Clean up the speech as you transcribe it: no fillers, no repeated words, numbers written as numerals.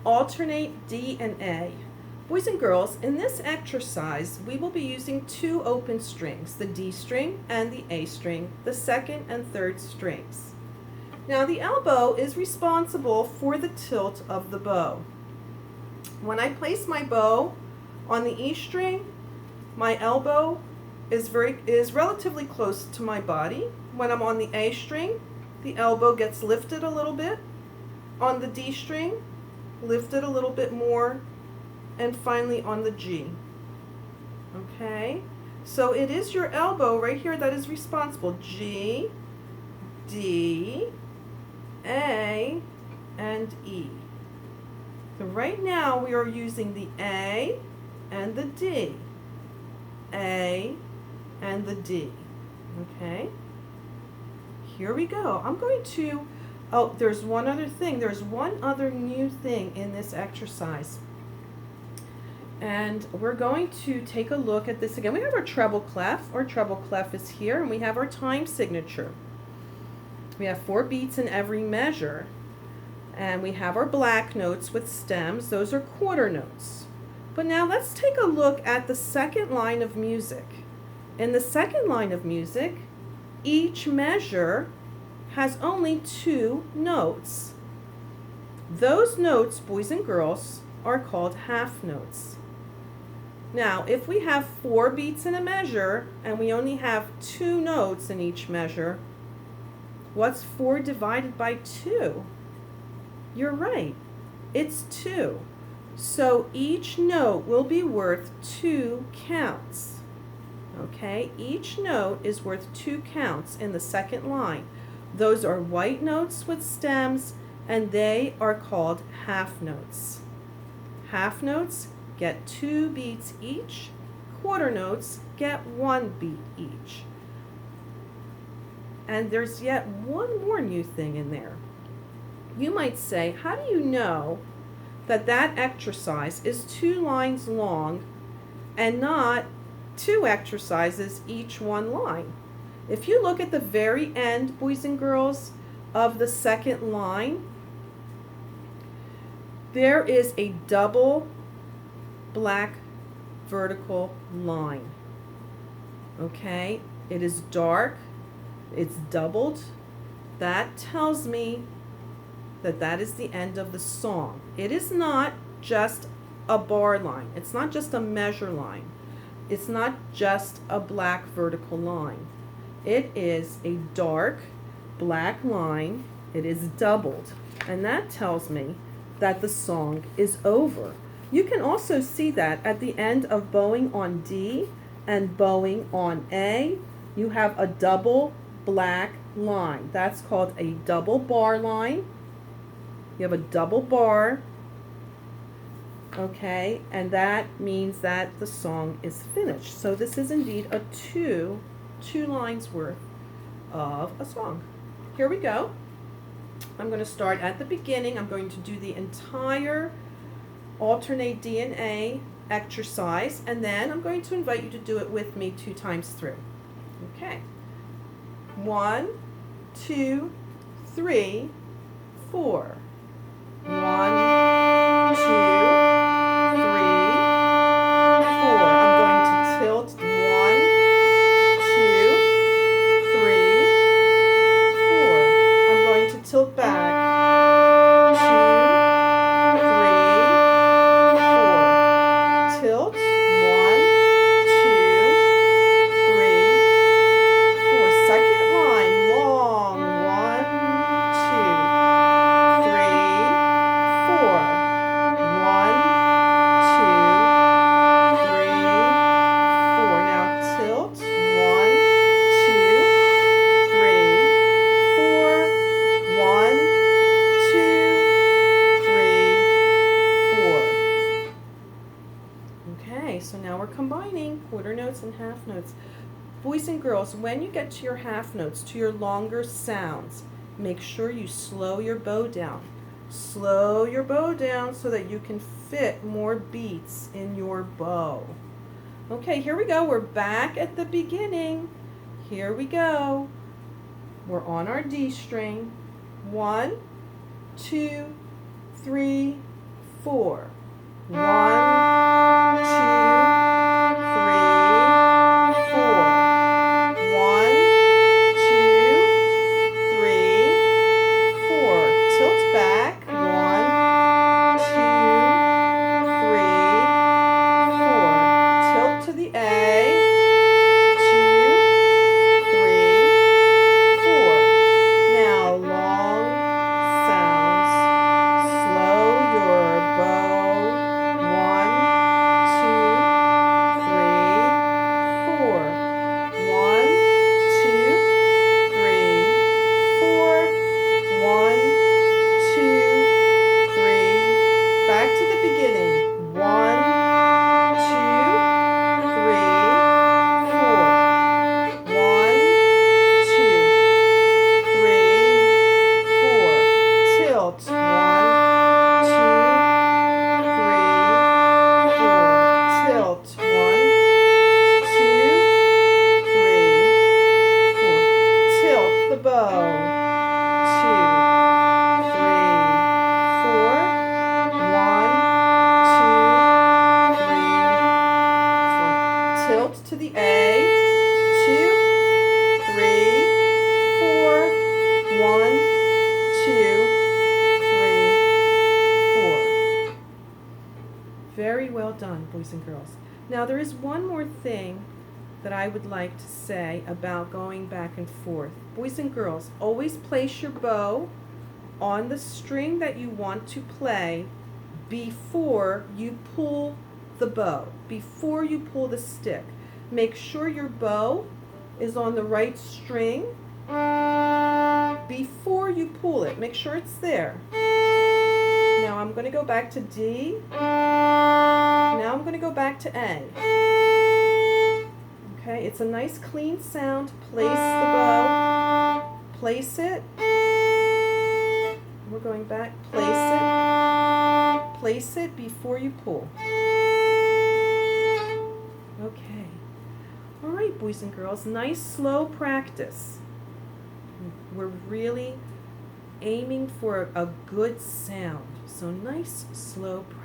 alternate D and A. Boys and girls, in this exercise, we will be using two open strings, the D string and the A string, the second and third strings. Now, the elbow is responsible for the tilt of the bow. When I place my bow on the E string, my elbow is relatively close to my body. When I'm on the A string, the elbow gets lifted a little bit. On the D string, lifted a little bit more, and finally on the G. Okay, so it is your elbow right here that is responsible. G, D, A, and E. So right now we are using the A and the D. A and the D. Okay, here we go. I'm going to, oh, there's one other thing. There's one other new thing in this exercise. And we're going to take a look at this again. We have our treble clef. Our treble clef is here, and we have our time signature. We have 4 beats in every measure. And we have our black notes with stems. Those are quarter notes. But now let's take a look at the second line of music. In the second line of music, each measure has only 2 notes. Those notes, boys and girls, are called half notes. Now, if we have 4 beats in a measure and we only have 2 notes in each measure, what's 4 divided by 2? You're right, it's 2. So each note will be worth 2 counts. Okay, each note is worth 2 counts in the second line. Those are white notes with stems, and they are called half notes. Half notes get 2 beats each. Quarter notes get 1 beat each. And there's yet one more new thing in there. You might say, how do you know that that exercise is 2 lines long and not 2 exercises, each 1 line? If you look at the very end, boys and girls, of the second line, there is a double black vertical line. Okay, it is dark, it's doubled. That tells me that that is the end of the song. It is not just a bar line. It's not just a measure line. It's not just a black vertical line. It is a dark black line. It is doubled. And that tells me that the song is over. You can also see that at the end of bowing on D and bowing on A, you have a double black line. That's called a double bar line. You have a double bar, okay, and that means that the song is finished. So this is indeed a two lines worth of a song. Here we go. I'm going to start at the beginning. I'm going to do the entire alternate D and A exercise, and then I'm going to invite you to do it with me 2 times through. Okay. 1, 2, 3, 4. 1, 2, 3, 4. I'm going to tilt 1, 2, 3, 4. I'm going to tilt back 2, 3, 4. Tilt 1, 2, 3, 4. Second line, long 1, 2, 3, 4. 1, 2, 3, 4. Now tilt 1, 2, 3, 4. 1, 2, 3, 4. Okay, so now we're combining quarter notes and half notes. Boys and girls, when you get to your half notes, to your longer sounds, make sure you slow your bow down. Slow your bow down so that you can fit more beats in your bow. Okay, here we go. We're back at the beginning. Here we go. We're on our D string. 1, 2, 3, 4. 1, 2, 3, 4. 1, 2, 3, 4. Tilt back. 1, 2, 3, 4. Tilt to the A. 2, 3, 4. Now long sounds. Slow your bow. 1, 2, 3, 4. 1, 2, 3, 4. 1, 2, 3. Back to the beginning. 1, 2, 3, 4. 1, 2, 3, 4. Tilt. 1, 2, 3, 4. Tilt. 1, 2, 3, 4. Tilt the bow. 2, 3, 4. 1, 2, 3, 4. Tilt to the A. 2, 3, 4. 1, 2, 3, 4. Very well done, boys and girls. Now there is one more thing that I would like to say about going back and forth. Boys and girls, always place your bow on the string that you want to play before you pull the bow, before you pull the stick. Make sure your bow is on the right string before you pull it. Make sure it's there. Now I'm going to go back to D. Now I'm going to go back to A. Okay, it's a nice clean sound. Place the bow. Place it. We're going back. Place it. Place it before you pull. Okay. All right, boys and girls, nice slow practice. We're really aiming for a good sound. So nice slow practice.